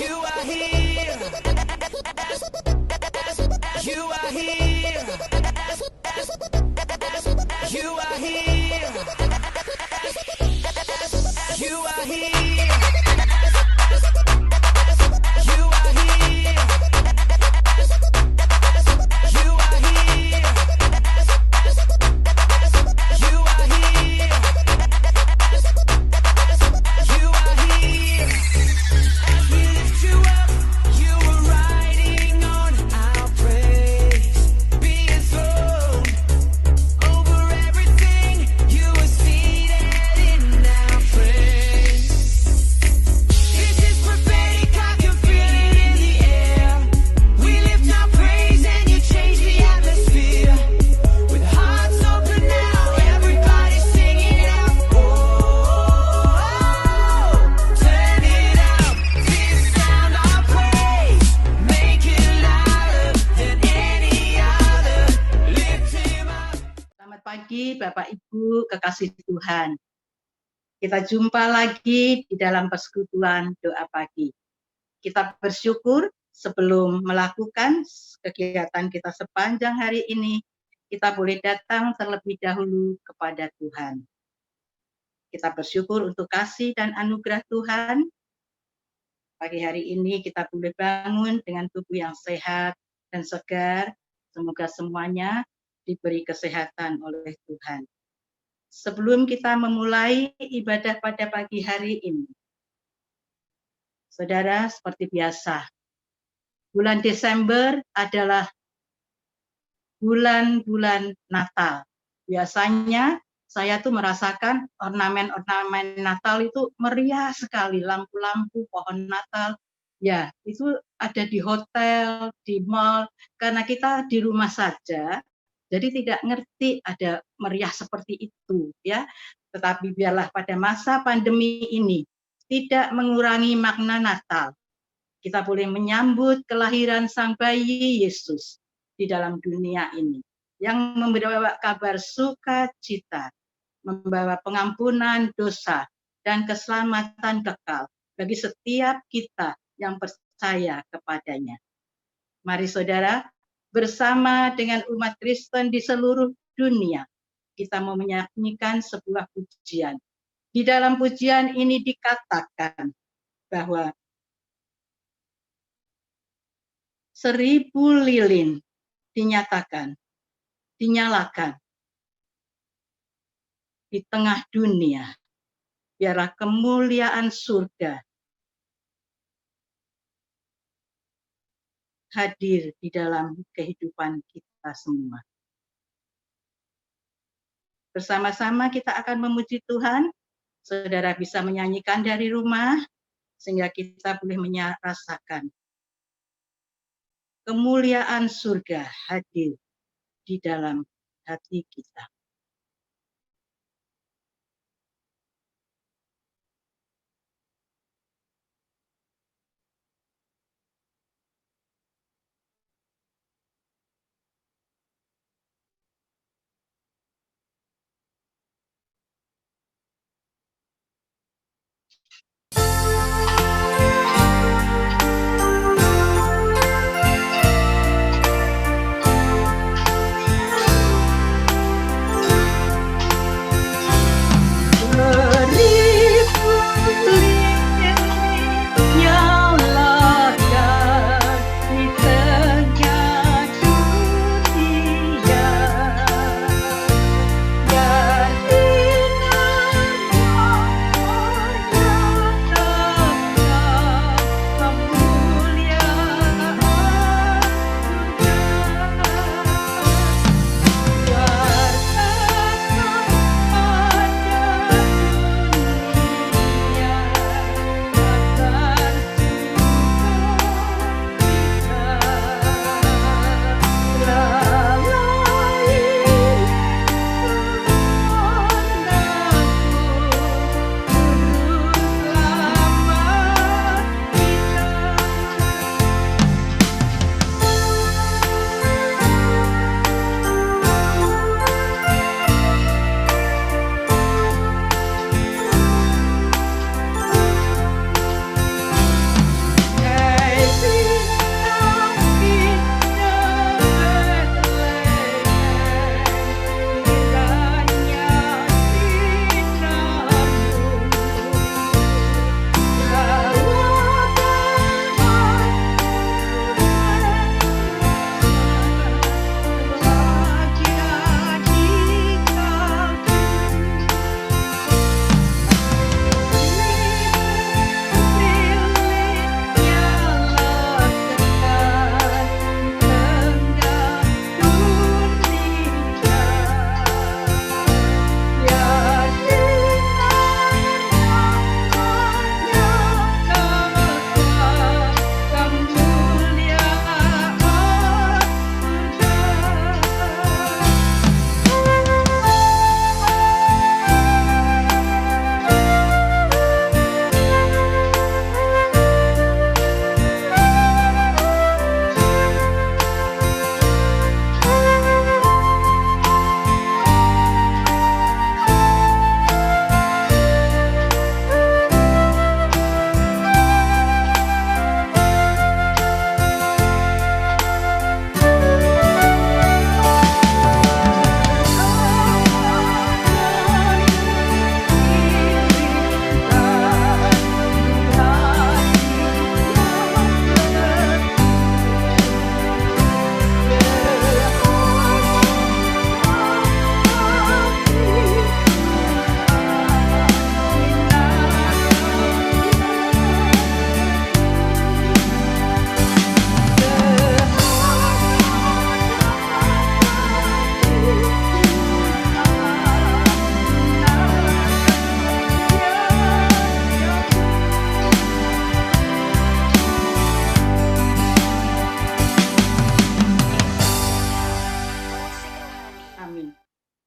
You are here. You are here. You are here. You are here. You are here. You are here. You are here. You are here. As we lift you up, you are riding on our praise. Be enthroned over everything. You are seated in our praise. This is prophetic, I can feel it in the air. We lift our praise and you change the atmosphere. With hearts open now, everybody singing out. Oh, turn it up, this sound of praise. Make it louder than any other. Lift him up. Selamat pagi Bapak Ibu kekasih Tuhan. Kita jumpa lagi di dalam persekutuan doa pagi. Kita bersyukur sebelum melakukan kegiatan kita sepanjang hari ini, kita boleh datang terlebih dahulu kepada Tuhan. Kita bersyukur untuk kasih dan anugerah Tuhan. Pagi hari ini kita boleh bangun dengan tubuh yang sehat dan segar. Semoga semuanya diberi kesehatan oleh Tuhan. Sebelum kita memulai ibadah pada pagi hari ini, saudara, seperti biasa, bulan Desember adalah bulan-bulan Natal. Biasanya saya tuh merasakan ornamen-ornamen Natal itu meriah sekali, lampu-lampu, pohon Natal. Ya, itu ada di hotel, di mall, karena kita di rumah saja, jadi tidak ngerti ada meriah seperti itu, ya. Tetapi biarlah pada masa pandemi ini tidak mengurangi makna Natal. Kita boleh menyambut kelahiran Sang Bayi Yesus di dalam dunia ini, yang membawa kabar sukacita, membawa pengampunan dosa dan keselamatan kekal bagi setiap kita yang percaya kepadanya. Mari saudara, bersama dengan umat Kristen di seluruh dunia, kita mau menyanyikan sebuah pujian. Di dalam pujian ini dikatakan bahwa 1000 lilin dinyalakan di tengah dunia, biarlah kemuliaan surga hadir di dalam kehidupan kita semua. Bersama-sama kita akan memuji Tuhan. Saudara bisa menyanyikan dari rumah, sehingga kita boleh merasakan kemuliaan surga hadir di dalam hati kita.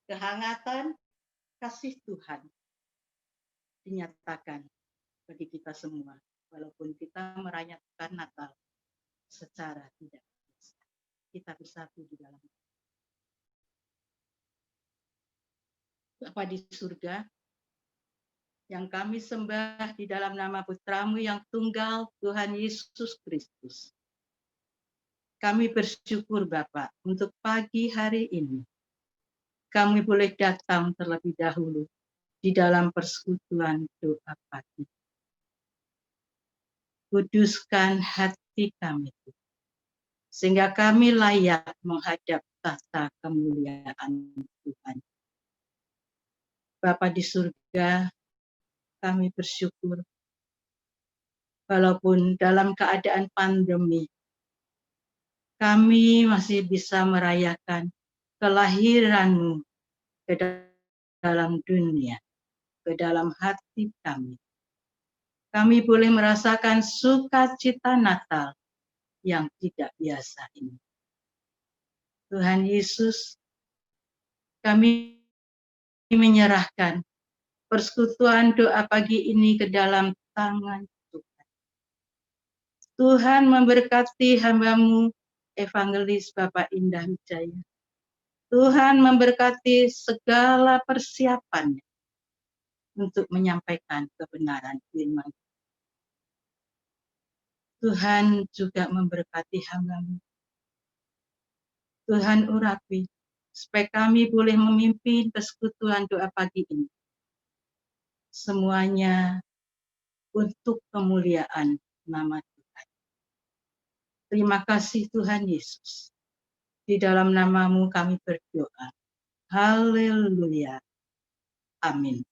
kehangatan kasih Tuhan dinyatakan bagi kita semua, walaupun kita merayakan Natal secara tidak biasa. Kita bersatu di dalam Bapa di surga, yang kami sembah di dalam nama Putramu yang tunggal, Tuhan Yesus Kristus. Kami bersyukur Bapa untuk pagi hari ini. Kami boleh datang terlebih dahulu di dalam persekutuan doa pagi. Kuduskan hati kami, sehingga kami layak menghadap tahta kemuliaan Tuhan. Bapa di surga, kami bersyukur walaupun dalam keadaan pandemi, kami masih bisa merayakan kelahiran-Mu ke dalam dunia, ke dalam hati kami. Kami boleh merasakan sukacita Natal yang tidak biasa ini. Tuhan Yesus, kami menyerahkan persekutuan doa pagi ini ke dalam tangan Tuhan. Tuhan memberkati hamba-Mu, Evangelis Bapak Indah Wijaya. Tuhan memberkati segala persiapannya untuk menyampaikan kebenaran firman. Tuhan juga memberkati hamba-Mu. Tuhan urapi supaya kami boleh memimpin persekutuan doa pagi ini. Semuanya untuk kemuliaan nama Tuhan. Terima kasih Tuhan Yesus. Di dalam nama-Mu kami berdoa. Haleluya. Amin.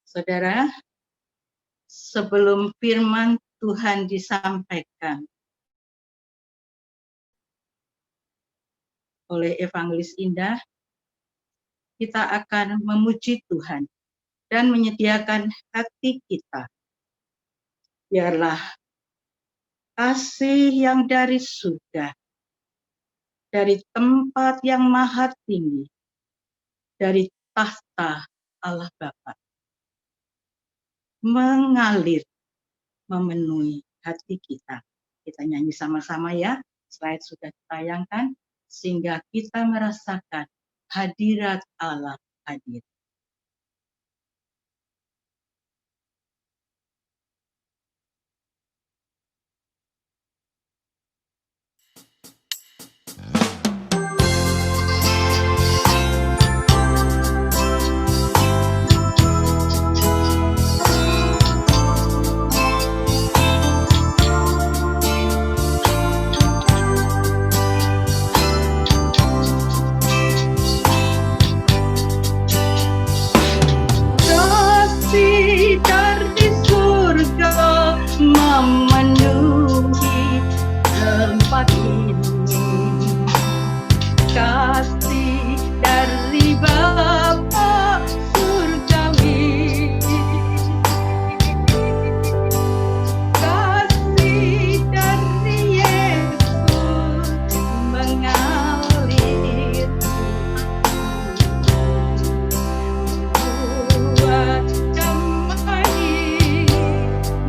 Saudara, sebelum firman Tuhan disampaikan oleh Evangelis Indah, kita akan memuji Tuhan dan menyediakan hati kita. Biarlah kasih yang dari surga, dari tempat yang maha tinggi, dari tahta Allah Bapa, mengalir, memenuhi hati kita. Kita nyanyi sama-sama ya, slide sudah ditayangkan, sehingga kita merasakan hadirat Allah hadir. Kasih dari surga memenuhi tempat ini. Kasih dari Bapa surgawi. Kasih dari Yesus mengalir. Buat damai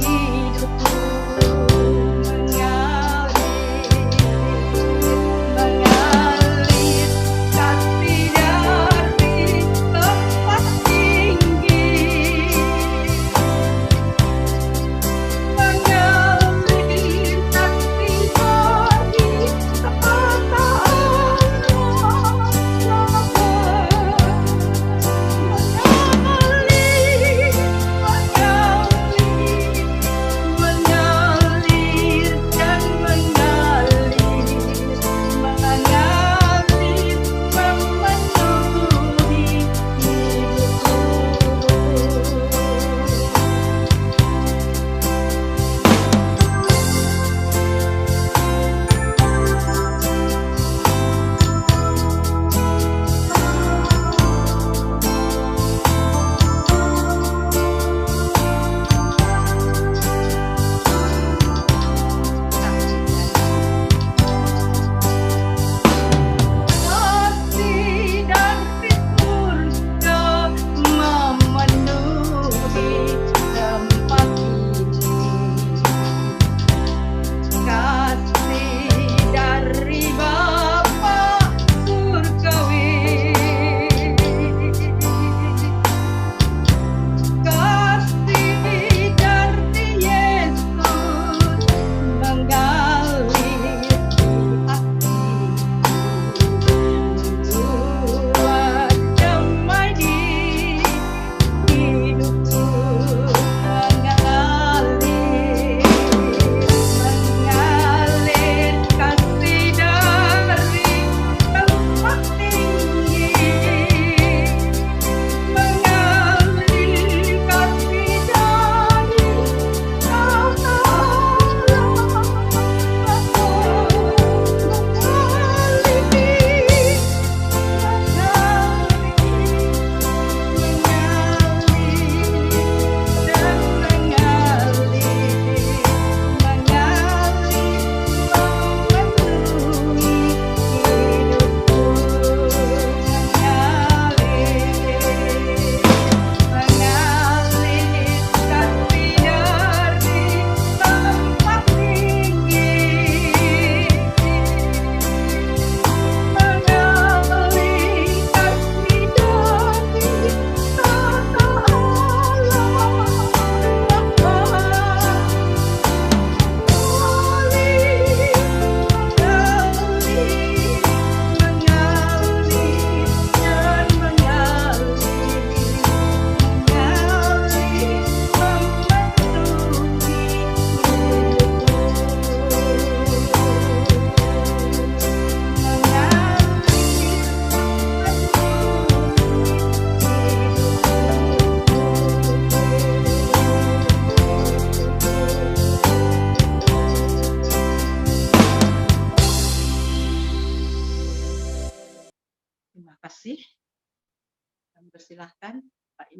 hidupku mengalir, mengalir.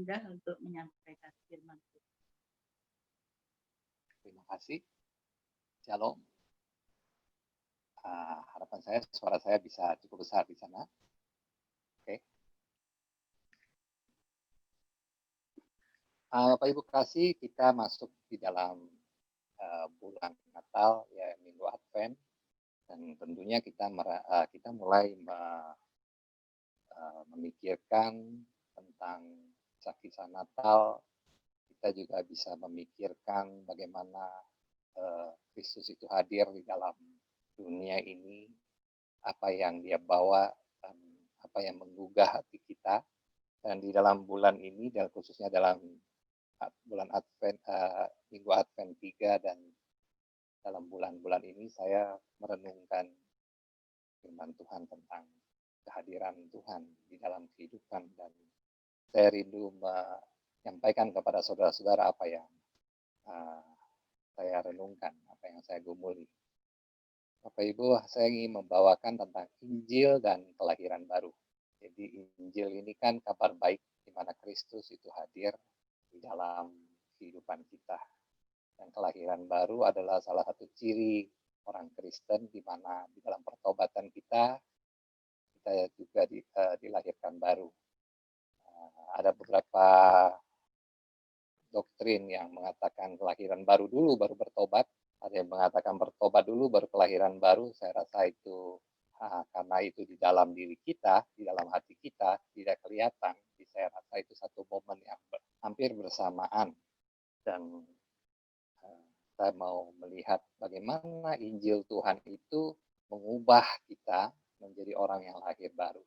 mudah untuk menyampaikan firman Tuhan. Terima kasih. Shalom. Harapan saya suara saya bisa cukup besar di sana. Oke. Bapak Ibu kasih, kita masuk di dalam bulan Natal, ya Minggu Advent, dan tentunya kita mulai memikirkan tentang kisah Natal. Kita juga bisa memikirkan bagaimana Kristus itu hadir di dalam dunia ini, apa yang dia bawa, dan apa yang menggugah hati kita. Dan di dalam bulan ini, dan khususnya dalam bulan Advent, Minggu Advent 3, dan dalam bulan-bulan ini saya merenungkan firman Tuhan tentang kehadiran Tuhan di dalam kehidupan, dan saya rindu menyampaikan kepada saudara-saudara apa yang saya renungkan, apa yang saya gumuli. Bapak Ibu, saya ingin membawakan tentang Injil dan kelahiran baru. Jadi Injil ini kan kabar baik di mana Kristus itu hadir di dalam kehidupan kita. Dan kelahiran baru adalah salah satu ciri orang Kristen di mana di dalam pertobatan kita juga dilahirkan baru. Ada beberapa doktrin yang mengatakan kelahiran baru dulu baru bertobat. Ada yang mengatakan bertobat dulu baru kelahiran baru. Saya rasa itu karena itu di dalam diri kita, di dalam hati kita tidak kelihatan. Jadi saya rasa itu satu momen yang hampir bersamaan. Dan saya mau melihat bagaimana Injil Tuhan itu mengubah kita menjadi orang yang lahir baru.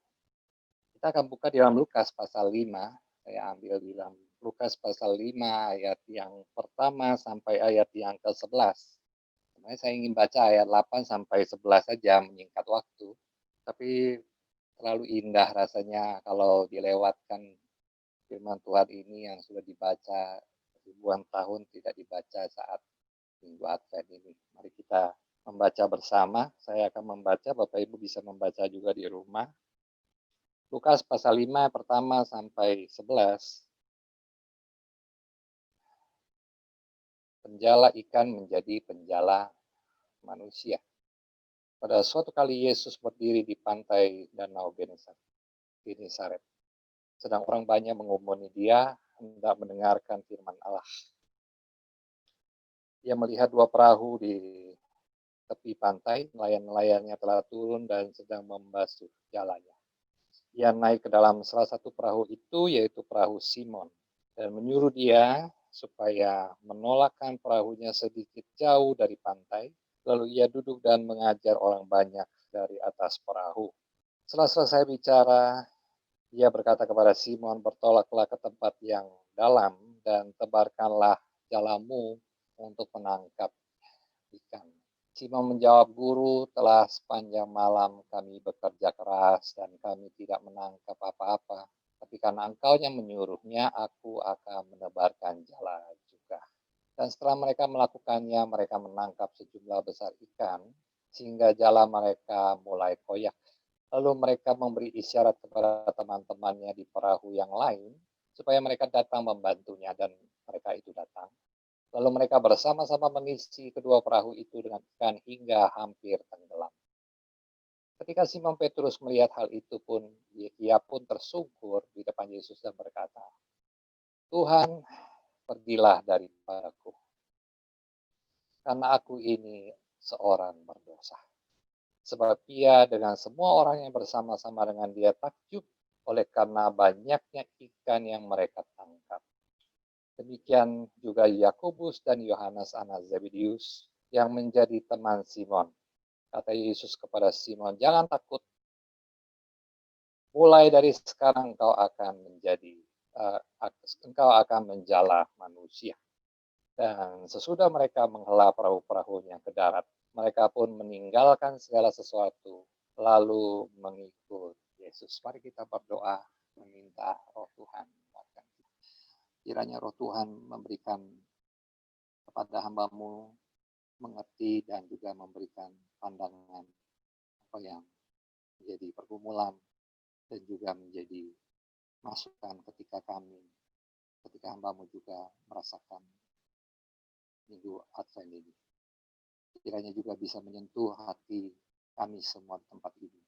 Kita akan buka di dalam Lukas pasal 5. Saya ambil di dalam Lukas pasal 5 ayat yang pertama sampai ayat yang ke-11. Sebenarnya saya ingin baca ayat 8 sampai 11 saja menyingkat waktu. Tapi terlalu indah rasanya kalau dilewatkan firman Tuhan ini yang sudah dibaca ribuan tahun tidak dibaca saat Minggu Advent ini. Mari kita membaca bersama. Saya akan membaca, Bapak Ibu bisa membaca juga di rumah. Lukas pasal 5 pertama sampai 11. Penjala ikan menjadi penjala manusia. Pada suatu kali Yesus berdiri di pantai Danau Genesaret. Sedang orang banyak mengumuni dia hendak mendengarkan firman Allah. Ia melihat dua perahu di tepi pantai, nelayan-nelayannya telah turun dan sedang membasuh jalannya. Ia naik ke dalam salah satu perahu itu, yaitu perahu Simon, dan menyuruh dia supaya menolakkan perahunya sedikit jauh dari pantai. Lalu ia duduk dan mengajar orang banyak dari atas perahu. Setelah selesai bicara, ia berkata kepada Simon, bertolaklah ke tempat yang dalam dan tebarkanlah jalamu untuk menangkap ikan. Simon menjawab, Guru, telah sepanjang malam kami bekerja keras dan kami tidak menangkap apa-apa. Tapi karena engkau yang menyuruhnya, aku akan menebarkan jala juga. Dan setelah mereka melakukannya, mereka menangkap sejumlah besar ikan, sehingga jala mereka mulai koyak. Lalu mereka memberi isyarat kepada teman-temannya di perahu yang lain, supaya mereka datang membantunya, dan mereka itu datang. Lalu mereka bersama-sama mengisi kedua perahu itu dengan ikan hingga hampir tenggelam. Ketika Simon Petrus melihat hal itu pun, ia pun tersungkur di depan Yesus dan berkata, Tuhan, pergilah daripadaku, karena aku ini seorang berdosa. Sebab ia dengan semua orang yang bersama-sama dengan dia takjub oleh karena banyaknya ikan yang mereka tangkap. Demikian juga Yakobus dan Yohanes anak Zebedeus yang menjadi teman Simon. Kata Yesus kepada Simon, jangan takut. Mulai dari sekarang engkau akan menjala manusia. Dan sesudah mereka menghela perahu-perahunya ke darat, mereka pun meninggalkan segala sesuatu, lalu mengikut Yesus. Mari kita berdoa meminta Roh Tuhan. Kiranya Roh Tuhan memberikan kepada hamba-Mu mengerti dan juga memberikan pandangan apa yang menjadi pergumulan dan juga menjadi masukan ketika kami ketika hamba-Mu juga merasakan Minggu Advent ini. Kiranya juga bisa menyentuh hati kami semua di tempat ini.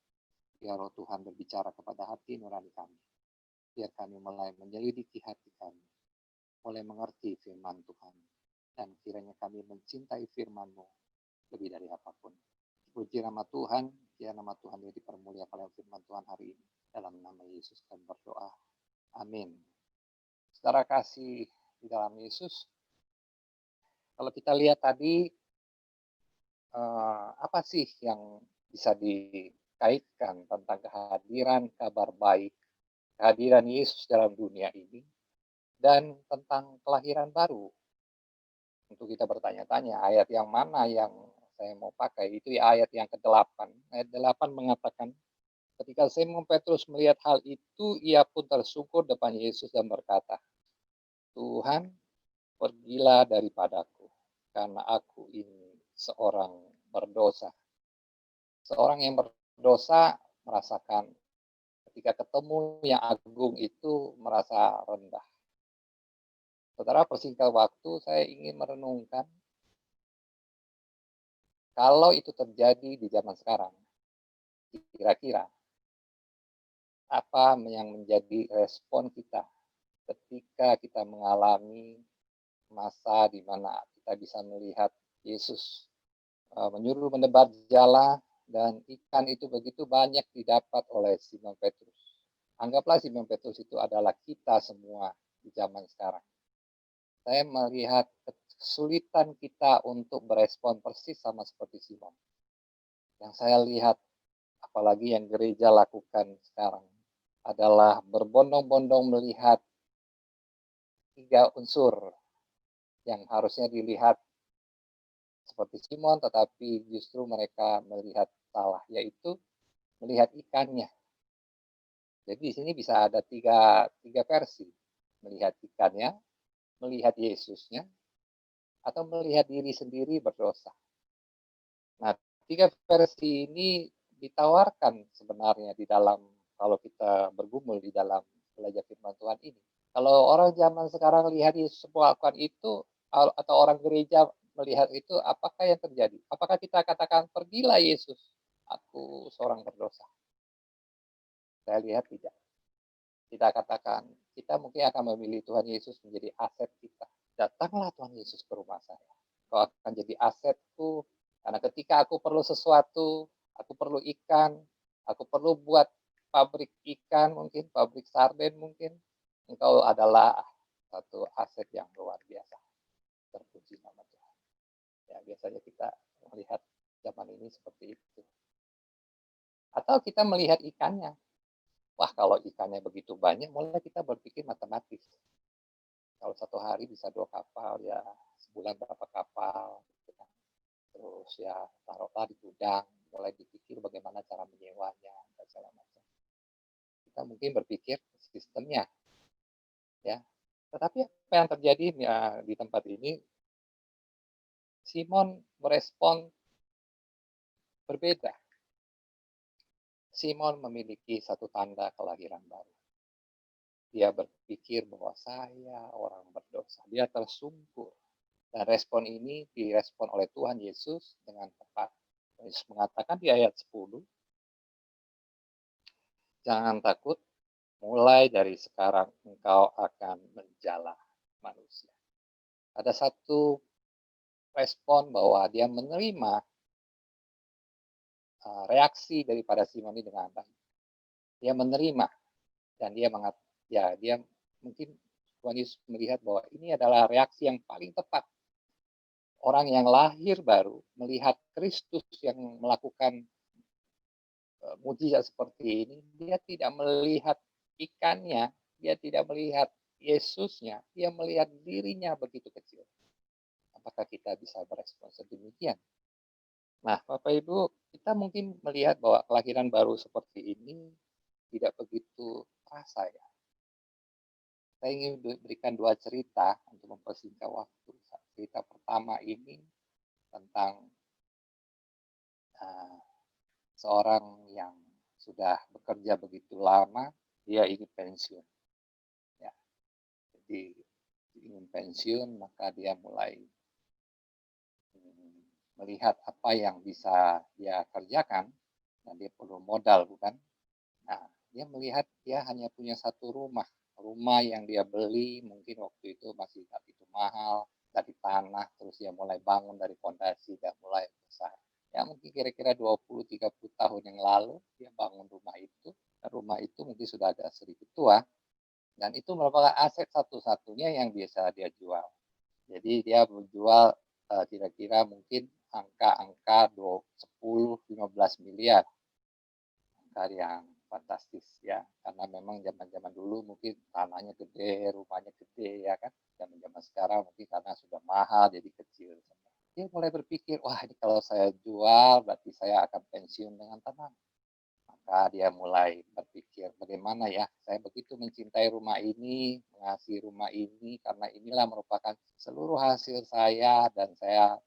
Biar Roh Tuhan berbicara kepada hati nurani kami. Biar kami mulai menyelidiki hati kami, mulai mengerti firman Tuhan. Dan kiranya kami mencintai firman-Mu lebih dari apapun. Puji nama Tuhan, biar nama Tuhan yang dipermuliakan oleh firman Tuhan hari ini. Dalam nama Yesus kami berdoa. Amin. Saudara kasih di dalam Yesus, kalau kita lihat tadi, apa sih yang bisa dikaitkan tentang kehadiran kabar baik, kehadiran Yesus dalam dunia ini, dan tentang kelahiran baru? Untuk kita bertanya-tanya, ayat yang mana yang saya mau pakai? Itu ayat yang ke-8. Ayat 8 mengatakan, ketika Simon Petrus melihat hal itu, ia pun tersungkur depan Yesus dan berkata, Tuhan, pergilah daripadaku, karena aku ini seorang berdosa. Seorang yang berdosa merasakan ketika ketemu yang agung itu merasa rendah. Saudara, persingkat waktu saya ingin merenungkan kalau itu terjadi di zaman sekarang, kira-kira apa yang menjadi respon kita ketika kita mengalami masa di mana kita bisa melihat Yesus menyuruh menebar jala dan ikan itu begitu banyak didapat oleh Simon Petrus. Anggaplah Simon Petrus itu adalah kita semua di zaman sekarang. Saya melihat kesulitan kita untuk berespon persis sama seperti Simon. Yang saya lihat, apalagi yang gereja lakukan sekarang, adalah berbondong-bondong melihat 3 unsur yang harusnya dilihat seperti Simon, tetapi justru mereka melihat salah, yaitu melihat ikannya. Jadi di sini bisa ada tiga versi, melihat ikannya, melihat Yesusnya, atau melihat diri sendiri berdosa. Nah, 3 versi ini ditawarkan sebenarnya di dalam, kalau kita bergumul di dalam belajar firman Tuhan ini. Kalau orang zaman sekarang lihat Yesus melakukan itu, atau orang gereja melihat itu, apakah yang terjadi? Apakah kita katakan, pergilah Yesus, aku seorang berdosa? Saya lihat tidak. Kita katakan, kita mungkin akan memilih Tuhan Yesus menjadi aset kita. Datanglah Tuhan Yesus ke rumah saya. Kau akan jadi asetku, karena ketika aku perlu sesuatu, aku perlu ikan, aku perlu buat pabrik ikan mungkin, pabrik sarden mungkin, engkau adalah satu aset yang luar biasa. Terpuji nama Tuhan. Ya, biasanya kita melihat zaman ini seperti itu. Atau kita melihat ikannya. Wah, kalau ikannya begitu banyak, mulai kita berpikir matematis. Kalau satu hari bisa 2 kapal, ya sebulan berapa kapal. Gitu kan. Terus ya taruhlah di gudang, mulai dipikir bagaimana cara menyewanya, dan segala macam. Kita mungkin berpikir sistemnya. Ya. Tetapi apa yang terjadi ya, di tempat ini, Simon merespon berbeda. Simon memiliki satu tanda kelahiran baru. Dia berpikir bahwa saya orang berdosa. Dia tersungkur. Dan respon ini direspon oleh Tuhan Yesus dengan tepat. Yesus mengatakan di ayat 10, jangan takut, mulai dari sekarang engkau akan menjala manusia. Ada satu respon bahwa dia menerima reaksi daripada Simon ini dengan baik. Dia menerima dan dia dia mungkin Tuhan Yesus melihat bahwa ini adalah reaksi yang paling tepat. Orang yang lahir baru melihat Kristus yang melakukan mujizat seperti ini, dia tidak melihat ikannya, dia tidak melihat Yesusnya, dia melihat dirinya begitu kecil. Apakah kita bisa berespon sedemikian? Nah, Bapak Ibu, kita mungkin melihat bahwa kelahiran baru seperti ini tidak begitu terasa ya. Saya ingin berikan 2 cerita untuk mempersingkat waktu. Cerita pertama ini tentang seorang yang sudah bekerja begitu lama, dia ingin pensiun. Ya. Jadi ingin pensiun, maka dia mulai melihat apa yang bisa dia kerjakan, dan dia perlu modal, bukan? Nah, dia melihat dia hanya punya satu rumah. Rumah yang dia beli mungkin waktu itu masih tak begitu mahal, dari tanah, terus dia mulai bangun dari fondasi dan mulai besar. Ya mungkin kira-kira 20-30 tahun yang lalu dia bangun rumah itu. Dan rumah itu mungkin sudah agak sedikit tua, dan itu merupakan aset satu-satunya yang bisa dia jual. Jadi dia menjual kira-kira mungkin angka-angka 10-15 miliar, angka yang fantastis ya, karena memang zaman-zaman dulu mungkin tanahnya gede, rumahnya gede ya kan. Zaman-zaman sekarang mungkin karena sudah mahal jadi kecil. Dia mulai berpikir, wah ini kalau saya jual berarti saya akan pensiun dengan tenang. Maka dia mulai berpikir, bagaimana ya, saya begitu mencintai rumah ini, mengasihi rumah ini, karena inilah merupakan seluruh hasil saya, dan saya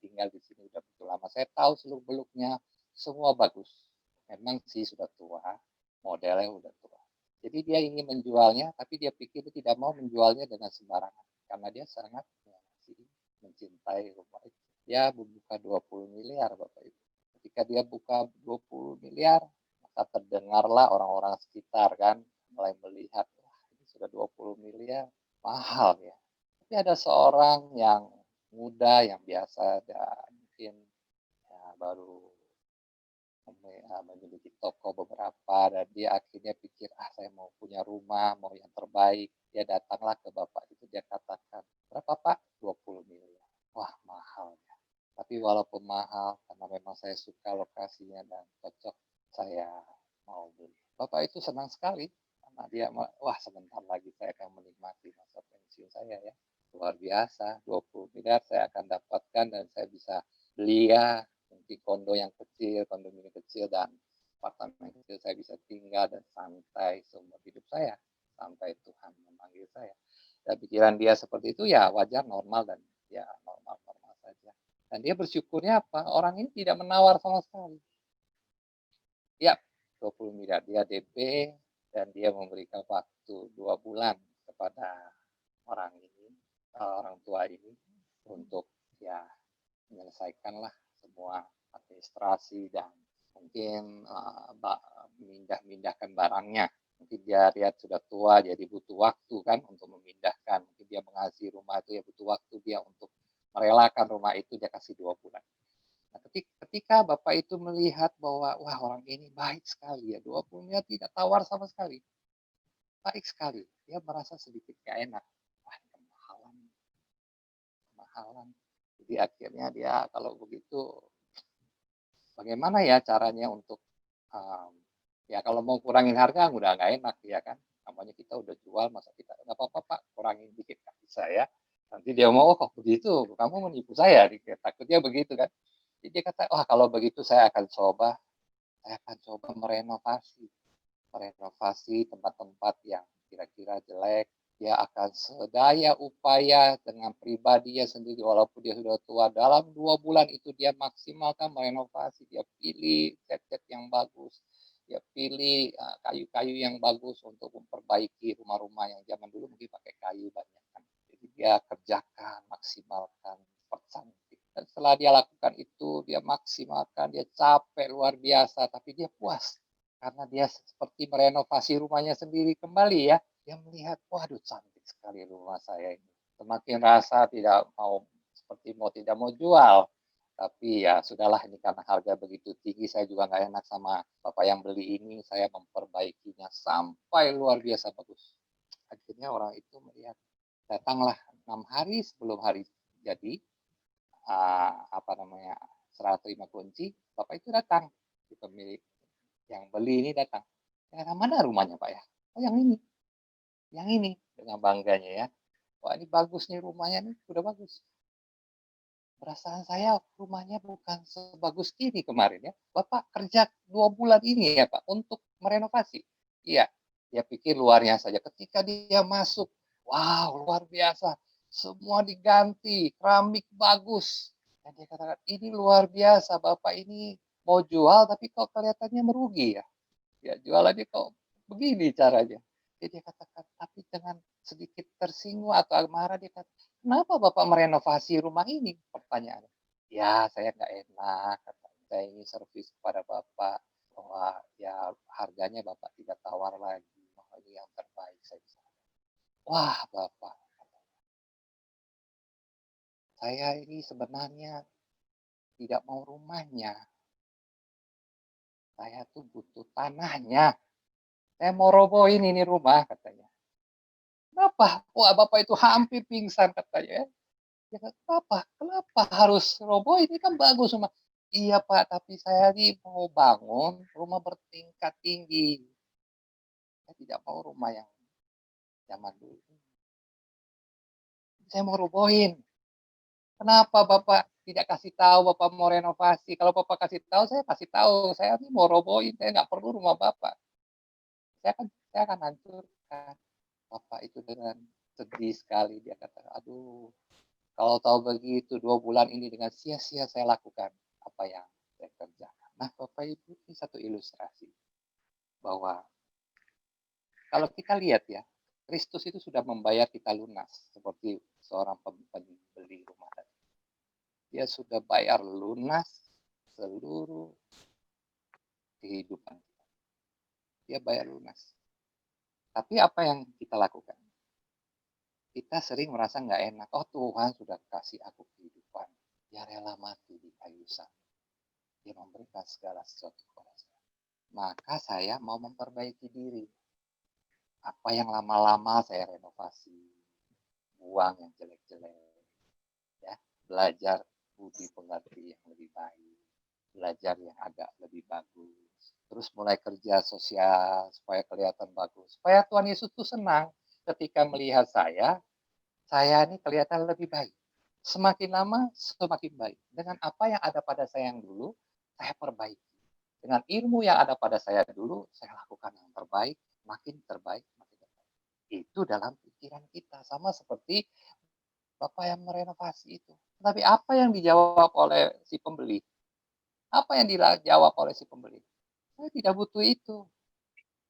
tinggal di sini udah begitu lama. Saya tahu seluk beluknya, semua bagus. Memang sih sudah tua, modelnya udah tua. Jadi dia ingin menjualnya, tapi dia pikir dia tidak mau menjualnya dengan sembarangan, karena dia sangat mencintai rumah itu. Dia membuka 20 miliar Bapak Ibu. Ketika dia buka 20 miliar, maka terdengarlah orang-orang sekitar kan, mulai melihat, wah ini sudah 20 miliar, mahal ya. Tapi ada seorang yang muda, yang biasa, dan mungkin ya, baru memiliki toko beberapa, dan dia akhirnya pikir, saya mau punya rumah, mau yang terbaik. Dia datanglah ke bapak itu, dia katakan, berapa Pak? 20 miliar. Wah mahal ya. Tapi walaupun mahal, karena memang saya suka lokasinya dan cocok, saya mau beli. Bapak itu senang sekali, karena dia, wah sebentar lagi saya akan menikmati masa pensiun saya ya. Luar biasa, 20 miliar saya akan dapatkan, dan saya bisa beli ya, mungkin kondo yang kecil, kondominium kecil, dan apartemen kecil, saya bisa tinggal dan santai seumur hidup saya, sampai Tuhan memanggil saya. Dan pikiran dia seperti itu ya wajar, normal, dan ya normal-normal saja. Dan dia bersyukurnya apa? Orang ini tidak menawar sama sekali. Ya, 20 miliar dia DP, dan dia memberikan waktu 2 bulan kepada orang ini, orang tua ini, untuk ya menyelesaikanlah semua administrasi, dan mungkin memindahkan barangnya. Mungkin dia lihat sudah tua, jadi butuh waktu kan untuk memindahkan. Mungkin dia mengasihi rumah itu, ya butuh waktu dia untuk merelakan rumah itu, dia kasih 2 bulan. Nah, ketika Bapak itu melihat bahwa, wah orang ini baik sekali ya, 20 miliar tidak tawar sama sekali. Baik sekali. Dia merasa sedikit gak enak. Wah, kemahalan. Jadi akhirnya dia kalau begitu, bagaimana ya caranya untuk, ya kalau mau kurangin harga udah nggak enak ya kan. Namanya kita udah jual, masa kita, nggak apa-apa Pak, kurangin dikit nggak bisa ya. Nanti dia mau, oh begitu, kamu menipu saya, takutnya begitu kan. Jadi dia kata, wah kalau begitu saya akan coba merenovasi tempat-tempat yang kira-kira jelek. Dia akan sedaya upaya dengan pribadinya sendiri, walaupun dia sudah tua, dalam 2 bulan itu dia maksimalkan merenovasi. Dia pilih cat-cat yang bagus, dia pilih kayu-kayu yang bagus untuk memperbaiki rumah-rumah yang zaman dulu mungkin pakai kayu banyak kan. Jadi dia kerjakan, maksimalkan, percantik. Dan setelah dia lakukan itu, dia maksimalkan, dia capek luar biasa, tapi dia puas. Karena dia seperti merenovasi rumahnya sendiri kembali ya. Dia melihat, waduh cantik sekali rumah saya ini. Semakin rasa tidak mau jual. Tapi ya sudahlah, ini karena harga begitu tinggi, saya juga nggak enak sama bapak yang beli ini, saya memperbaikinya sampai luar biasa bagus. Akhirnya orang itu melihat, datanglah 6 hari sebelum hari jadi, serah terima kunci, bapak itu datang, si pemilik yang beli ini datang. Yang mana rumahnya Pak ya? Oh yang ini dengan bangganya ya. Wah ini bagus nih rumahnya nih, udah bagus. Perasaan saya rumahnya bukan sebagus ini kemarin ya. Bapak kerja 2 bulan ini ya Pak untuk merenovasi. Iya, dia pikir luarnya saja. Ketika dia masuk, wow luar biasa. Semua diganti, keramik bagus. Dan dia katakan, ini luar biasa Bapak ini mau jual tapi kok kelihatannya merugi ya. Ya jualannya kok begini caranya. Jadi dia katakan, tapi dengan sedikit tersinggung atau marah dia kata, "Kenapa Bapak merenovasi rumah ini?" Pertanyaannya. "Ya, saya nggak enak," katanya, "saya ingin servis kepada Bapak, bahwa ya harganya Bapak tidak tawar lagi, bahwa ini yang terbaik saya bisa." Wah, Bapak, saya ini sebenarnya tidak mau rumahnya, saya tuh butuh tanahnya. Saya mau robohin ini rumah, katanya. "Kenapa?" Wah, Bapak itu hampir pingsan katanya ya. Ya kan, "Kenapa? Kenapa harus roboh? Ini kan bagus rumah." "Iya Pak, tapi saya nih mau bangun rumah bertingkat tinggi. Saya tidak mau rumah yang zaman dulu. Saya mau robohin." "Kenapa Bapak tidak kasih tahu Bapak mau renovasi? Kalau Bapak kasih tahu, saya kasih tahu. Saya nih mau robohin, saya nggak perlu rumah Bapak. Saya akan hancurkan." Bapak itu dengan sedih sekali dia kata, "Aduh, kalau tahu begitu 2 bulan ini dengan sia-sia saya lakukan apa yang saya kerjakan." Nah, Bapak Ibu, ini satu ilustrasi bahwa kalau kita lihat ya, Kristus itu sudah membayar kita lunas seperti seorang pembeli rumah tadi. Dia sudah bayar lunas seluruh kehidupan kita. Dia bayar lunas. Tapi apa yang kita lakukan? Kita sering merasa nggak enak. Oh, Tuhan sudah kasih aku kehidupan. Dia rela mati di kayu salib. Dia memberikan segala sesuatu kepada saya. Maka saya mau memperbaiki diri. Apa yang lama-lama saya renovasi, buang yang jelek-jelek, ya, belajar budi pekerti yang lebih baik, belajar yang agak lebih bagus, terus mulai kerja sosial supaya kelihatan bagus, supaya Tuhan Yesus tuh senang ketika melihat saya ini kelihatan lebih baik. Semakin lama semakin baik. Dengan apa yang ada pada saya yang dulu, saya perbaiki. Dengan ilmu yang ada pada saya dulu, saya lakukan yang terbaik, makin terbaik, makin terbaik. Itu dalam pikiran kita. Sama seperti Bapak yang merenovasi itu. Tapi apa yang dijawab oleh si pembeli? Apa yang dijawab oleh si pembeli? Saya tidak butuh itu.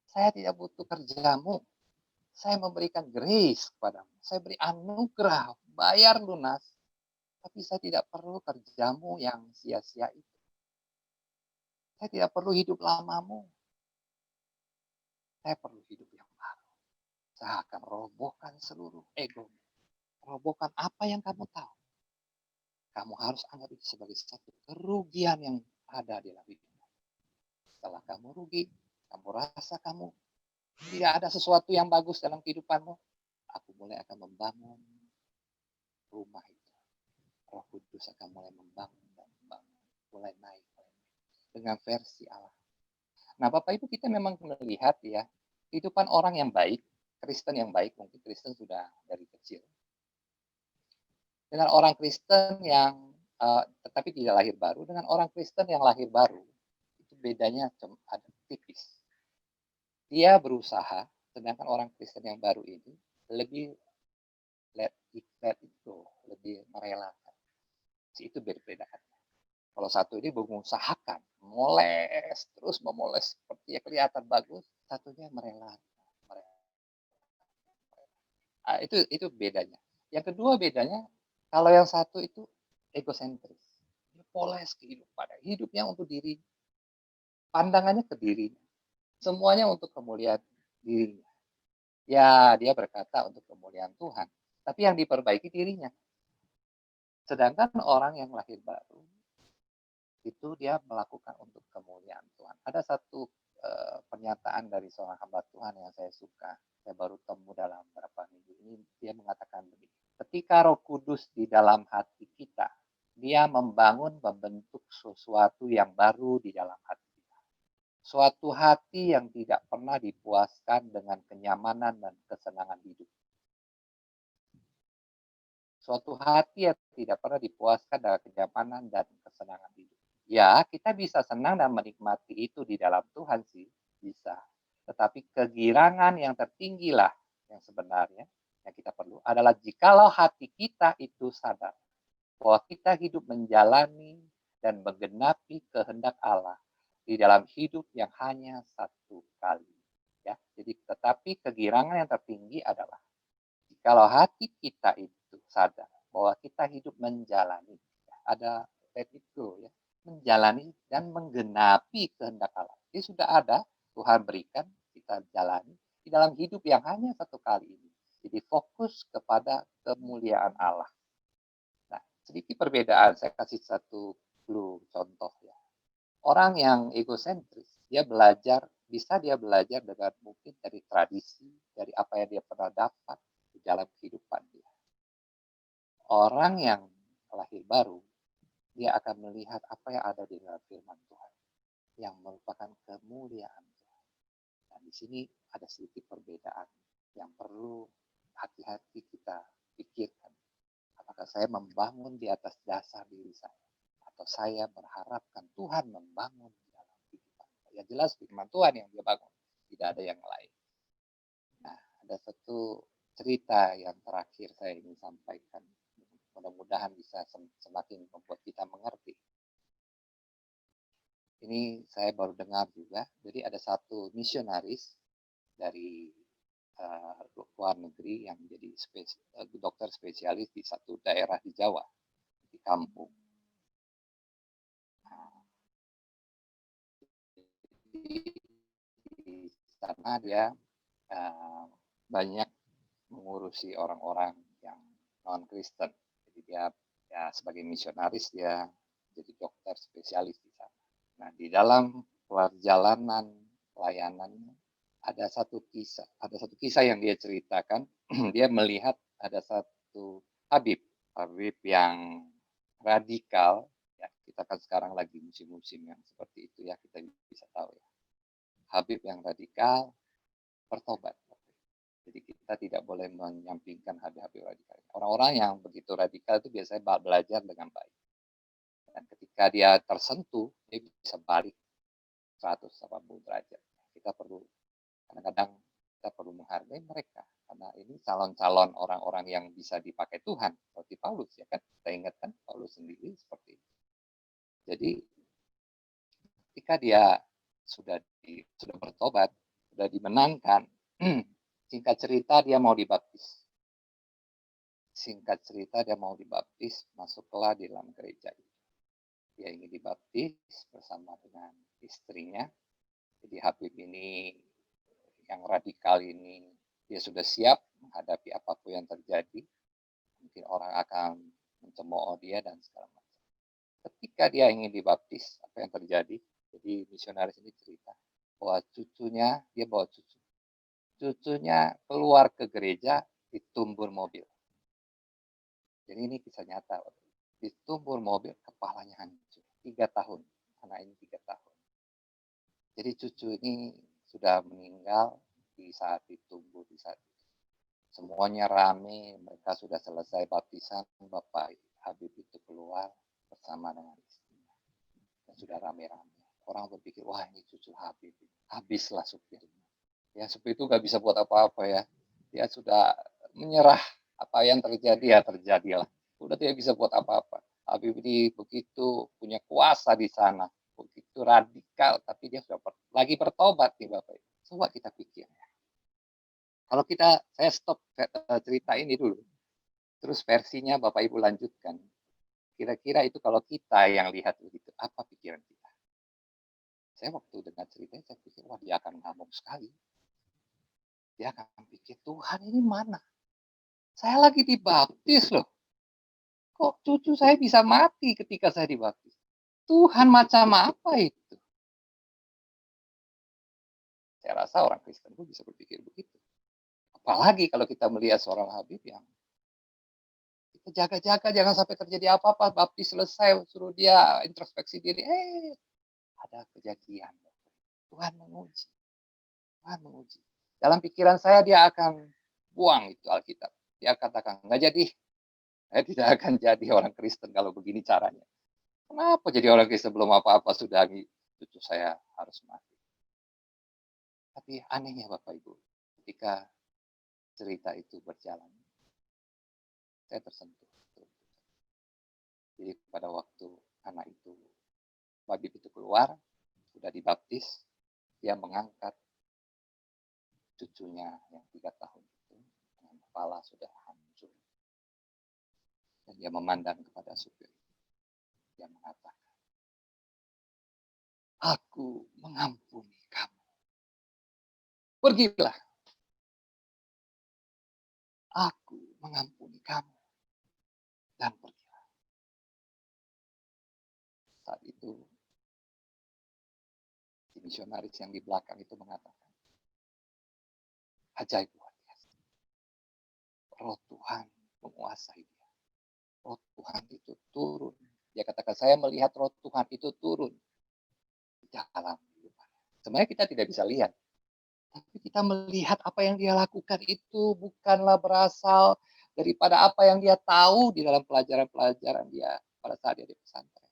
Saya tidak butuh kerjamu. Saya memberikan grace kepadamu. Saya beri anugerah, bayar lunas. Tapi saya tidak perlu kerjamu yang sia-sia itu. Saya tidak perlu hidup lamamu. Saya perlu hidup yang baru. Saya akan robohkan seluruh ego. Robohkan apa yang kamu tahu. Kamu harus anggap itu sebagai satu kerugian yang ada di dalam hidupmu. Setelah kamu rugi, kamu rasa kamu tidak ada sesuatu yang bagus dalam kehidupanmu, aku mulai akan membangun rumah itu. Roh Kudus akan mulai membangun dan membangun. Mulai naik dengan versi Allah. Nah, Bapak Ibu, kita memang melihat ya, kehidupan orang yang baik, Kristen yang baik, mungkin Kristen sudah dari kecil. Dengan orang Kristen yang tetapi tidak lahir baru, dengan orang Kristen yang lahir baru, itu bedanya ada tipis. Dia berusaha, sedangkan orang Kristen yang baru ini lebih let it go, lebih merelakan. Itu berbeda. Kalau satu ini mengusahakan, memoles, terus memoles seperti kelihatan bagus, satunya merelakan. Itu bedanya. Yang kedua bedanya, kalau yang satu itu egosentris. Dia poles kehidupan, hidupnya untuk diri, pandangannya ke dirinya. Semuanya untuk kemuliaan dirinya. Ya, dia berkata untuk kemuliaan Tuhan. Tapi yang diperbaiki dirinya. Sedangkan orang yang lahir baru, itu dia melakukan untuk kemuliaan Tuhan. Ada satu pernyataan dari seorang hamba Tuhan yang saya suka. Saya baru temu dalam beberapa minggu ini. Dia mengatakan begini. Ketika Roh Kudus di dalam hati kita, dia membentuk sesuatu yang baru di dalam hati kita. Suatu hati yang tidak pernah dipuaskan dengan kenyamanan dan kesenangan hidup. Suatu hati yang tidak pernah dipuaskan dengan kenyamanan dan kesenangan hidup. Ya, kita bisa senang dan menikmati itu di dalam Tuhan sih, bisa. Tetapi kegirangan yang tertinggilah yang sebenarnya yang kita perlu adalah jikalau hati kita itu sadar bahwa kita hidup menjalani dan menggenapi kehendak Allah di dalam hidup yang hanya satu kali. ya. Jadi tetapi kegirangan yang tertinggi adalah kalau hati kita itu sadar bahwa kita hidup menjalani, ya, ada let it go ya, menjalani dan menggenapi kehendak Allah. Jadi sudah ada Tuhan berikan, kita jalani di dalam hidup yang hanya satu kali ini. Jadi fokus kepada kemuliaan Allah. Nah, sedikit perbedaan, saya kasih satu clue contoh ya. Orang yang egosentris, bisa dia belajar dengan mungkin dari tradisi, dari apa yang dia pernah dapat di dalam kehidupan dia. Orang yang lahir baru, dia akan melihat apa yang ada di dalam firman Tuhan, yang merupakan kemuliaan Tuhan. Dan di sini ada sedikit perbedaan yang perlu hati-hati kita pikirkan. Apakah saya membangun di atas dasar diri saya? Atau saya berharapkan Tuhan membangun di dalam kehidupan saya? Ya jelas firman Tuhan yang dia bangun, tidak ada yang lain. Nah, ada satu cerita yang terakhir saya ingin sampaikan. Mudah-mudahan bisa semakin membuat kita mengerti. Ini saya baru dengar juga. Jadi ada satu misionaris dari luar negeri yang menjadi dokter spesialis di satu daerah di Jawa, di kampung. Nah, di sana dia banyak mengurusi orang-orang yang non-Kristen. Jadi dia ya sebagai misionaris dia jadi dokter spesialis di sana. Nah, di dalam perjalanan pelayanannya ada satu kisah yang dia ceritakan. Dia melihat ada satu Habib yang radikal. Ya, kita kan sekarang lagi musim-musim yang seperti itu ya, kita bisa tahu ya. Habib yang radikal bertobat. Jadi kita tidak boleh menyampingkan habib-habib radikal. Orang-orang yang begitu radikal itu biasanya belajar dengan baik. Dan ketika dia tersentuh, dia bisa balik 180 derajat. Kita perlu, kadang-kadang kita perlu menghargai mereka. Karena ini calon-calon orang-orang yang bisa dipakai Tuhan. Seperti Paulus, ya kan? Kita ingat kan, Paulus sendiri seperti itu. Jadi, ketika dia sudah bertobat, sudah dimenangkan, singkat cerita dia mau dibaptis. Masuklah di dalam gereja itu. Dia ingin dibaptis bersama dengan istrinya. Jadi Habib ini yang radikal ini, dia sudah siap menghadapi apapun yang terjadi. Mungkin orang akan mencemooh dia dan segala macam. Ketika dia ingin dibaptis, apa yang terjadi? Jadi misionaris ini cerita bahwa dia bawa cucu. Cucunya keluar ke gereja ditumbur mobil. Jadi ini kisah nyata. Ditumbur mobil, kepalanya hancur. 3 tahun. Anak ini 3 tahun. Jadi cucu ini sudah meninggal di saat ditumbur. Semuanya rame. Mereka sudah selesai baptisan. Bapak Habib itu keluar bersama dengan istrinya. Dan sudah rame-rame. Orang berpikir, wah ini cucu Habib. Habislah supirnya. Ya supir itu gak bisa buat apa-apa ya. Dia sudah menyerah. Apa yang terjadi ya terjadilah. Udah tidak bisa buat apa-apa. Habib ini begitu punya kuasa di sana. Begitu radikal. Tapi dia sudah lagi bertobat nih Bapak. Coba kita pikir ya. Kalau saya stop cerita ini dulu. Terus versinya Bapak Ibu lanjutkan. Kira-kira itu kalau kita yang lihat begitu. Apa pikiran kita? Saya waktu dengar ceritanya saya pikir, wah dia akan ngamuk sekali. Dia akan pikir, Tuhan ini mana? Saya lagi dibaptis loh. Kok cucu saya bisa mati ketika saya dibaptis? Tuhan macam apa itu? Saya rasa orang Kristen pun bisa berpikir begitu. Apalagi kalau kita melihat seorang Habib yang kita jaga-jaga jangan sampai terjadi apa-apa. Baptis selesai, suruh dia introspeksi diri. Ada kejadian. Tuhan menguji. Dalam pikiran saya dia akan buang itu Alkitab. Dia katakan, nggak jadi. Saya tidak akan jadi orang Kristen kalau begini caranya. Kenapa jadi orang Kristen belum apa-apa sudah cucu saya harus mati. Tapi anehnya Bapak Ibu, ketika cerita itu berjalan, saya tersentuh. Jadi pada waktu anak itu, Habib itu keluar, sudah dibaptis, dia mengangkat cucunya yang 3 tahun itu dengan kepala sudah hancur. Dan dia memandang kepada supir. Dia mengatakan, aku mengampuni kamu. Pergilah. Aku mengampuni kamu. Dan pergilah. Saat itu, si misionaris yang di belakang itu mengatakan, ajaib luar biasa. Roh Tuhan menguasai dia. Roh Tuhan itu turun. Dia katakan, saya melihat roh Tuhan itu turun di dalam kehidupan. Sebenarnya kita tidak bisa lihat. Tapi kita melihat apa yang dia lakukan itu bukanlah berasal daripada apa yang dia tahu di dalam pelajaran-pelajaran dia pada saat dia di pesantren.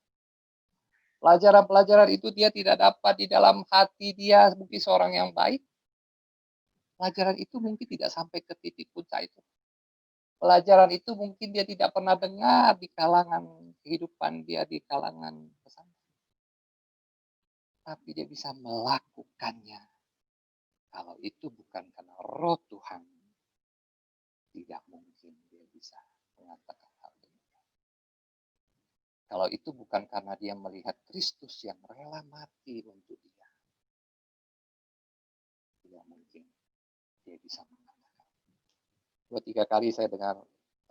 Pelajaran-pelajaran itu dia tidak dapat di dalam hati dia mungkin seorang yang baik. Pelajaran itu mungkin tidak sampai ke titik puncak itu. Pelajaran itu mungkin dia tidak pernah dengar di kalangan kehidupan dia di kalangan pesantren. Tapi dia bisa melakukannya. Kalau itu bukan karena roh Tuhan, tidak mungkin dia bisa mengatakan hal ini. Kalau itu bukan karena dia melihat Kristus yang rela mati untuk dia, tidak mungkin dia bisa mengatakan. 2-3 kali saya dengar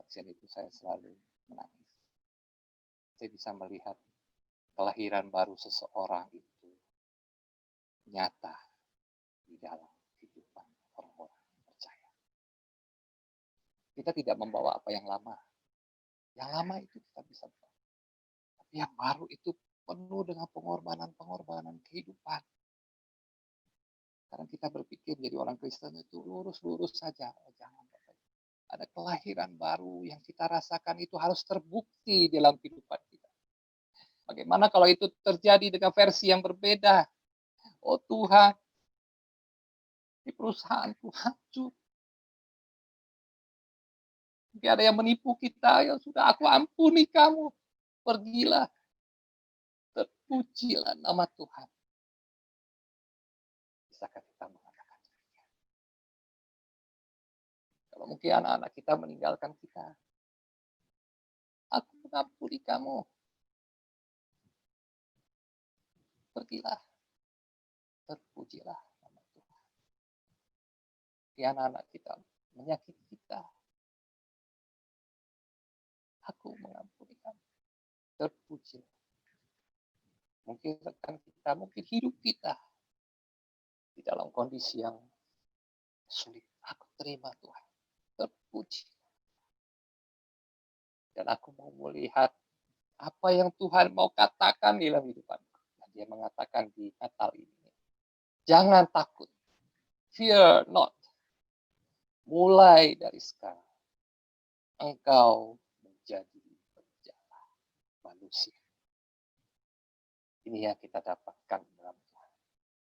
pasien itu, saya selalu menangis. Saya bisa melihat kelahiran baru seseorang itu nyata di dalam kehidupan orang-orang yang percaya. Kita tidak membawa apa yang lama. Yang lama itu kita bisa bawa. Tapi yang baru itu penuh dengan pengorbanan-pengorbanan kehidupan. Karena kita berpikir jadi orang Kristen itu lurus-lurus saja. Oh, jangan. Ada kelahiran baru yang kita rasakan itu harus terbukti dalam kehidupan kita. Bagaimana kalau itu terjadi dengan versi yang berbeda? Oh Tuhan, di perusahaanku hancur. Mungkin ada yang menipu kita, ya sudah aku ampuni kamu. Pergilah. Terpujilah nama Tuhan. Bisakah kita mengatakan demikian? Kalau mungkin anak-anak kita meninggalkan kita, aku mengampuni kamu. Pergilah. Terpujilah nama Tuhan. Mungkin anak-anak kita menyakiti kita, aku mengampuni kamu. Terpujilah. Mungkin rekan kita, mungkin hidup kita di dalam kondisi yang sulit. Aku terima Tuhan. Terpuji. Dan aku mau melihat apa yang Tuhan mau katakan di dalam hidupanku. Dan dia mengatakan di Natal ini, jangan takut. Fear not. Mulai dari sekarang, engkau menjadi penjala manusia. Ini yang kita dapatkan dalam Tuhan.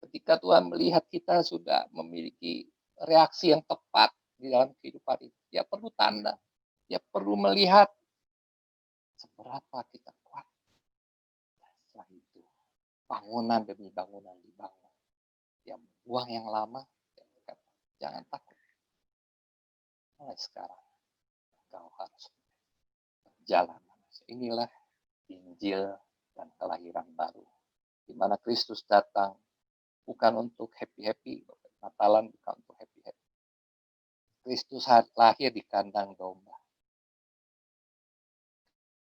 Ketika Tuhan melihat kita sudah memiliki reaksi yang tepat di dalam kehidupan ini, dia perlu tanda, dia perlu melihat seberapa kita kuat. Dan setelah itu, bangunan demi bangunan dibangun. Dia buang yang lama, dia berkata, jangan takut. Mulai sekarang, engkau harus berjalan. Inilah Injil dan kelahiran baru. Di mana Kristus datang bukan untuk happy-happy. Natalan bukan untuk happy-happy. Kristus lahir di kandang domba.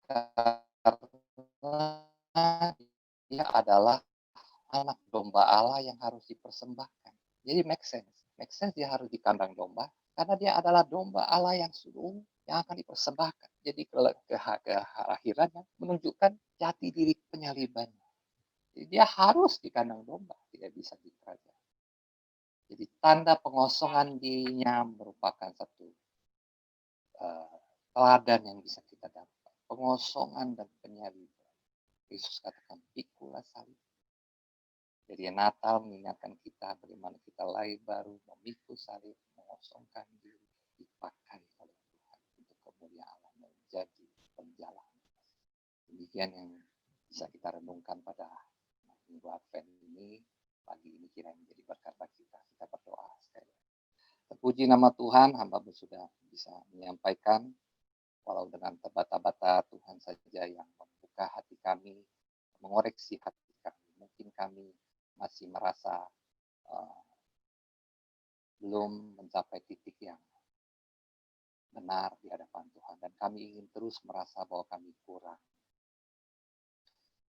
Karena dia adalah anak domba Allah yang harus dipersembahkan. Jadi make sense. Make sense dia harus di kandang domba. Karena dia adalah domba Allah yang sulung yang akan dipersembahkan. Jadi kelahirannya menunjukkan jati diri penyalibannya. Jadi dia harus di kandang domba, tidak bisa di kerajaan. Jadi tanda pengosongan dirinya merupakan satu teladan yang bisa kita dapat. Pengosongan dan penyaliban. Yesus katakan, pikulah salib. Jadi Natal mengingatkan kita bagaimana kita lahir baru, memikul salib, mengosongkan diri, dipakai oleh Tuhan untuk kemuliaan Allah menjadi penjala. Demikian yang bisa kita renungkan pada minggu Advent ini. Pagi ini kiranya menjadi berkat bagi kita. Kita berdoa sekali. Terpuji nama Tuhan, hamba-Mu sudah bisa menyampaikan, walau dengan terbata-bata Tuhan saja yang membuka hati kami, mengoreksi hati kami. Mungkin kami masih merasa belum mencapai titik yang benar di hadapan Tuhan. Dan kami ingin terus merasa bahwa kami kurang.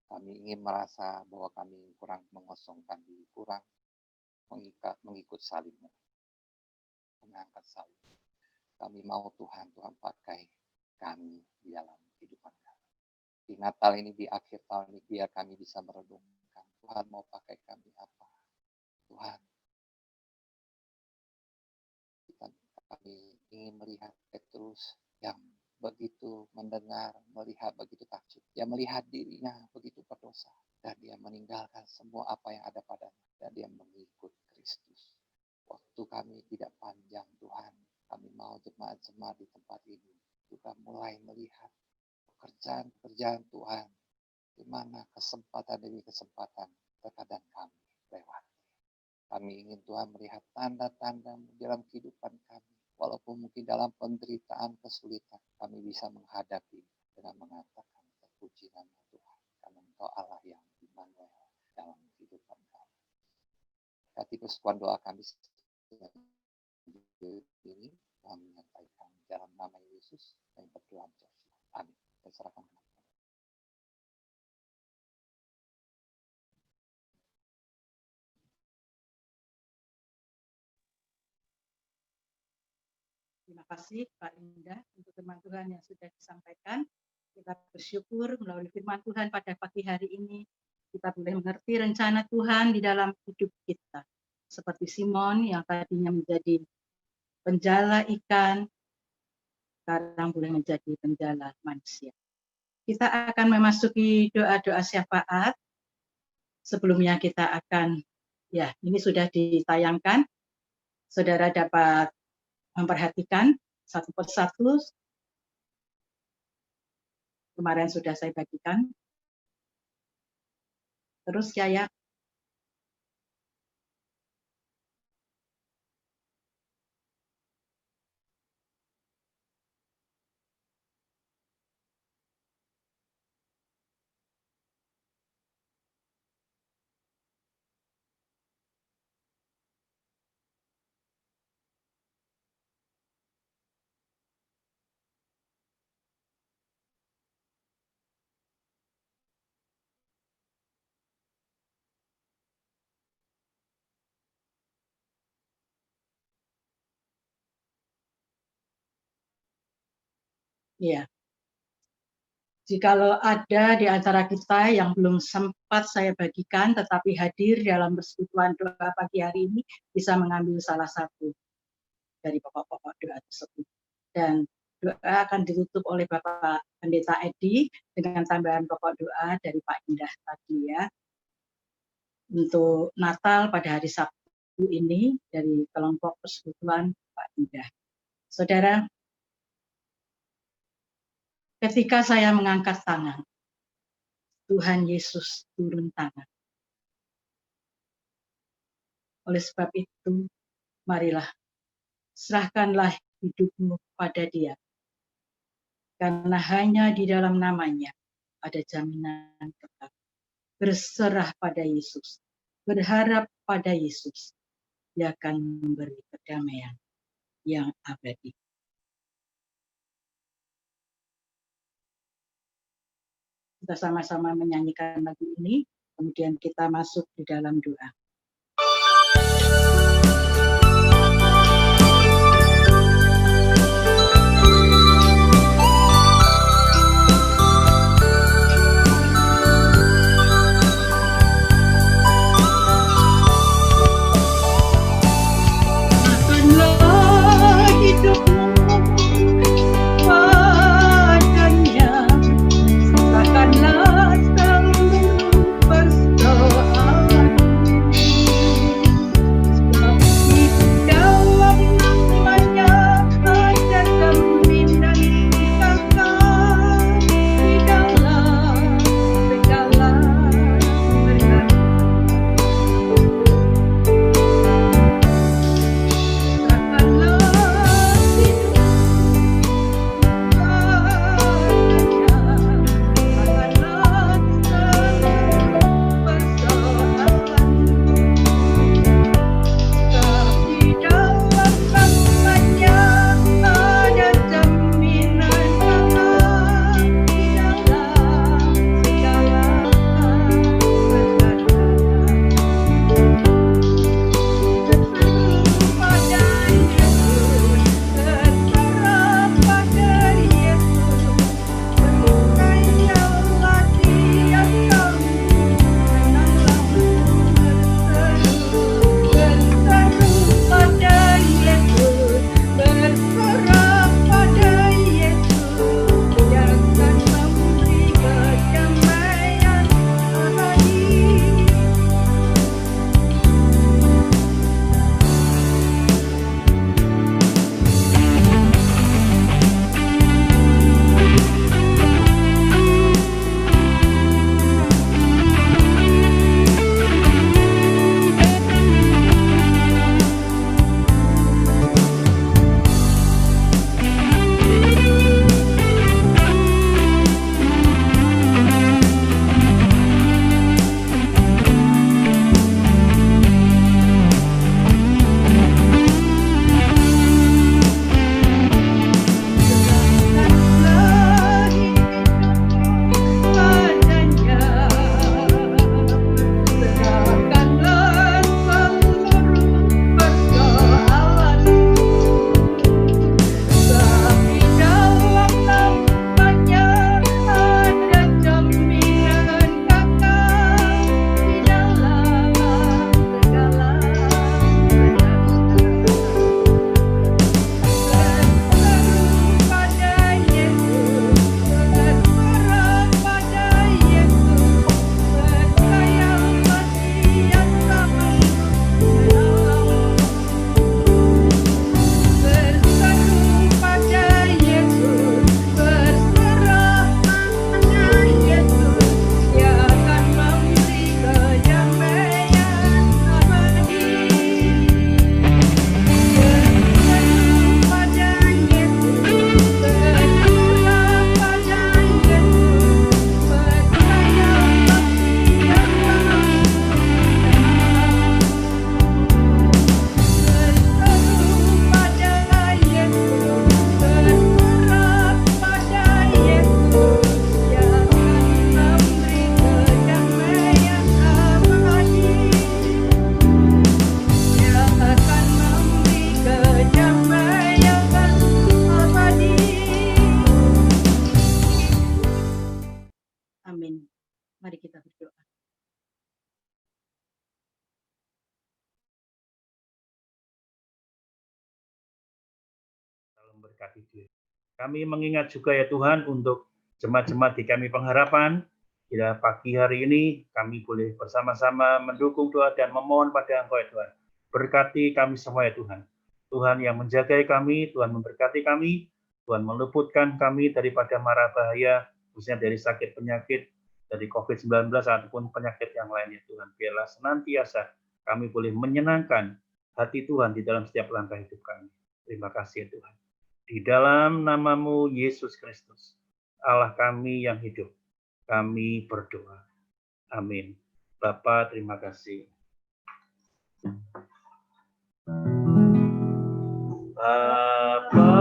Kami ingin merasa bahwa kami kurang mengosongkan diri, kurang mengikut salib-Mu, mengangkat salib. Kami mau Tuhan pakai kami di dalam kehidupan kami. Di Natal ini, di akhir tahun ini, biar kami bisa merenungkan, Tuhan mau pakai kami apa? Tuhan, kami ingin melihat Petrus yang begitu mendengar, melihat begitu takjub. Dia melihat dirinya begitu berdosa. Dan dia meninggalkan semua apa yang ada padanya. Dan dia mengikut Kristus. Waktu kami tidak panjang, Tuhan. Kami mau jemaat-jemaat di tempat ini juga mulai melihat pekerjaan-pekerjaan Tuhan. Di mana kesempatan demi kesempatan terkadang kami lewat. Kami ingin Tuhan melihat tanda-tanda dalam kehidupan kami. Walaupun mungkin dalam penderitaan, kesulitan, kami bisa menghadapi dengan mengatakan terpuji nama Tuhan. Karena Engkau Allah yang Immanuel dalam kehidupan kami. Hati persekutuan doa kami ini Tuhan menyampaikan dalam nama Yesus yang berdoa. Amin. Terserahkan. Terima kasih Pak Indah untuk firman Tuhan yang sudah disampaikan. Kita bersyukur melalui firman Tuhan pada pagi hari ini kita boleh mengerti rencana Tuhan di dalam hidup kita. Seperti Simon yang tadinya menjadi penjala ikan, sekarang boleh menjadi penjala manusia. Kita akan memasuki doa-doa syafaat. Sebelumnya kita akan, ini sudah ditayangkan. Saudara dapat memperhatikan satu persatu. Kemarin sudah saya bagikan. Terus Yaya. Ya. Jikalau ada di antara kita yang belum sempat saya bagikan tetapi hadir dalam persekutuan doa pagi hari ini, bisa mengambil salah satu dari pokok-pokok doa tersebut. Dan doa akan ditutup oleh Bapak Pendeta Edi dengan tambahan pokok doa dari Pak Indah tadi ya. Untuk Natal pada hari Sabtu ini dari kelompok persekutuan Pak Indah. Saudara, ketika saya mengangkat tangan, Tuhan Yesus turun tangan. Oleh sebab itu, marilah serahkanlah hidupmu pada Dia. Karena hanya di dalam namanya ada jaminan kekal. Berserah pada Yesus, berharap pada Yesus, Dia akan memberi kedamaian yang abadi. Kita sama-sama menyanyikan lagu ini, kemudian kita masuk di dalam doa. Makanlah hidupmu padanya, serahkanlah seluruh persoalan. Mari kita berdoa. Salam berkati diri. Kami mengingat juga ya Tuhan untuk jemaat-jemaat di kami pengharapan. Bila pagi hari ini kami boleh bersama-sama mendukung doa dan memohon pada Engkau ya Tuhan. Berkati kami semua ya Tuhan. Tuhan yang menjagai kami, Tuhan memberkati kami, Tuhan meluputkan kami daripada mara bahaya, khususnya dari sakit penyakit, dari COVID-19 ataupun penyakit yang lainnya Tuhan. Biarlah senantiasa kami boleh menyenangkan hati Tuhan di dalam setiap langkah hidup kami. Terima kasih ya Tuhan. Di dalam nama-Mu Yesus Kristus, Allah kami yang hidup, kami berdoa. Amin. Bapa, terima kasih. Bapa,